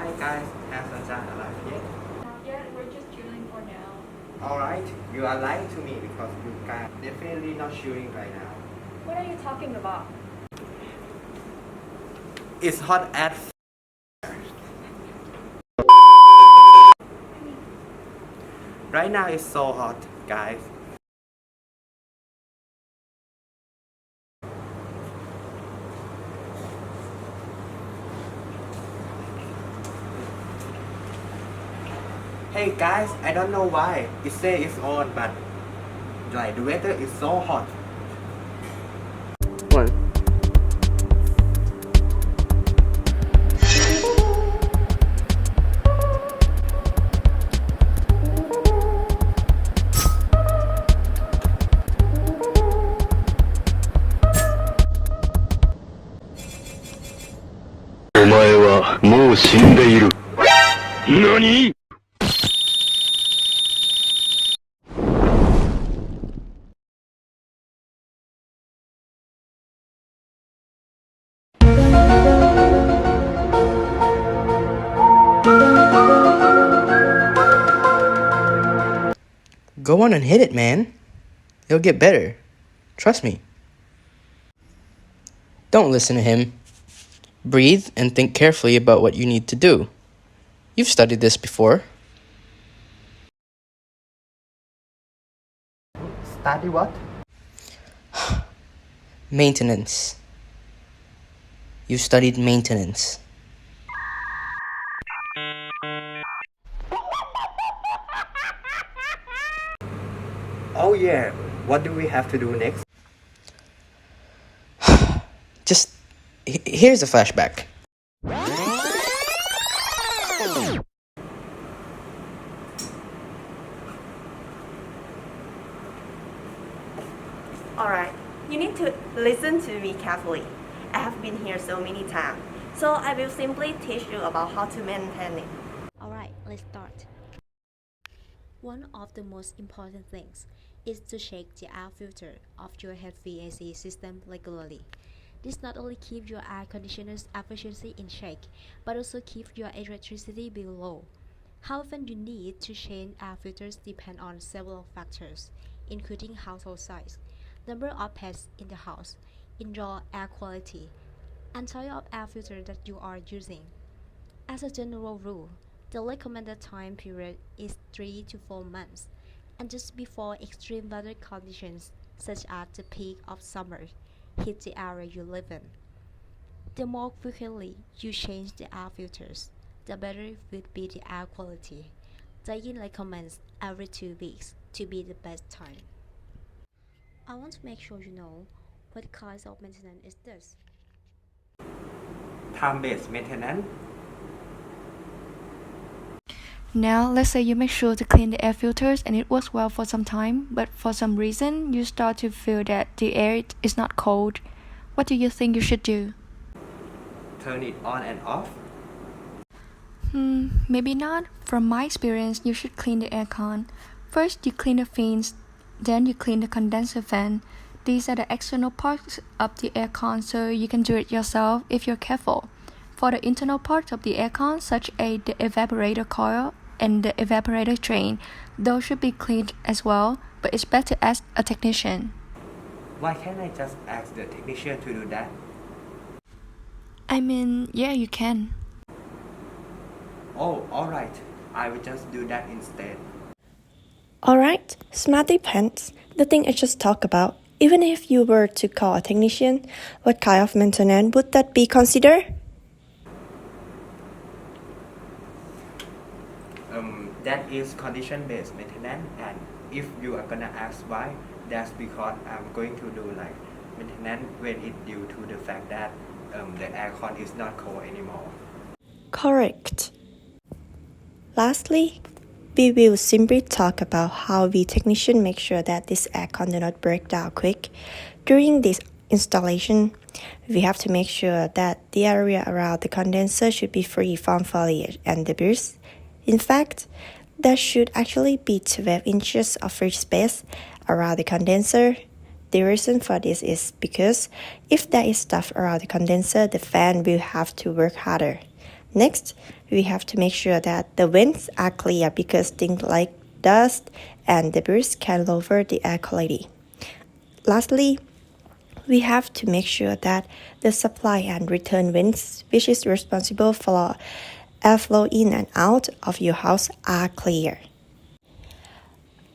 Hi guys, has Sunshine arrived yet? Not yet, we're just chilling for now. Alright, you are lying to me because you guys definitely not chilling right now. What are you talking about? It's hot at right now it's so hot, guys. Hey guys, I don't know why. It says it's on, but like the weather is so hot. One. Go on and hit it, man. It'll get better. Trust me. Don't listen to him. Breathe and think carefully about what you need to do. You've studied this before. Study what? Maintenance. You studied maintenance. Oh yeah, what do we have to do next? Just, here's a flashback. Alright, you need to listen to me carefully. I have been here so many times, so I will simply teach you about how to maintain it. Alright, let's start. One of the most important things is to check the air filter of your HVAC system regularly. This not only keeps your air conditioner's efficiency in check, but also keeps your electricity bill low. How often you need to change air filters depend on several factors, including household size, number of pets in the house, indoor air quality, and type of air filter that you are using. As a general rule, the recommended time period is 3 to 4 months, and just before extreme weather conditions such as the peak of summer hit the area you live in. The more frequently you change the air filters, the better will be the air quality. EGII recommends every 2 weeks to be the best time. I want to make sure you know what kind of maintenance is this. Time-based maintenance. Now, let's say you make sure to clean the air filters and it works well for some time, but for some reason you start to feel that the air is not cold. What do you think you should do? Turn it on and off. Maybe not. From my experience, you should clean the aircon. First, you clean the fins, then you clean the condenser fan. These are the external parts of the aircon, so you can do it yourself if you're careful. For the internal parts of the aircon, such as the evaporator coil and the evaporator drain, those should be cleaned as well, but it's better to ask a technician. Why can't I just ask the technician to do that? Yeah, you can. Oh, alright. I will just do that instead. Alright, smarty pants, the thing I just talked about. Even if you were to call a technician, what kind of maintenance would that be considered? That is condition-based maintenance, and if you are gonna ask why, that's because I'm going to do like maintenance when it's due to the fact that the aircon is not cold anymore. Correct. Lastly, we will simply talk about how we technicians make sure that this aircon do not break down quick. During this installation, we have to make sure that the area around the condenser should be free from foliage and debris. In fact, there should actually be 12 inches of free space around the condenser. The reason for this is because if there is stuff around the condenser, the fan will have to work harder. Next, we have to make sure that the vents are clear because things like dust and debris can lower the air quality. Lastly, we have to make sure that the supply and return vents, which is responsible for airflow in and out of your house, are clear.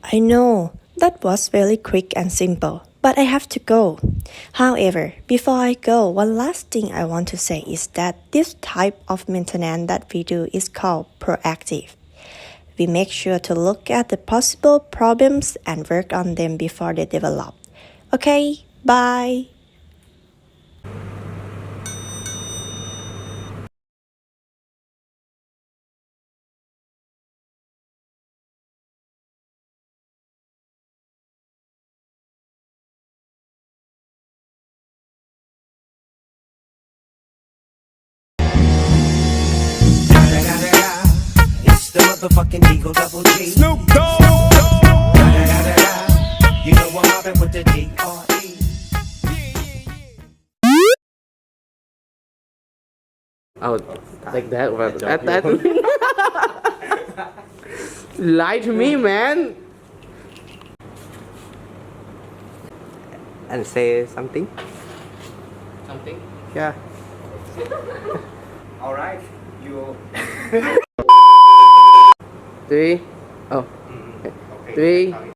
I know that was very quick and simple, but I have to go. However, before I go, one last thing I want to say is that this type of maintenance that we do is called proactive. We make sure to look at the possible problems and work on them before they develop. Okay, bye. It's the motherfucking Eagle Double G. Snoop Dogg. You know I'm mobbing with the D.R.E. Oh, like that? Well, that. Lie to me, man. And say something. Something. Yeah. All right, you. 3. Oh. Okay. 3.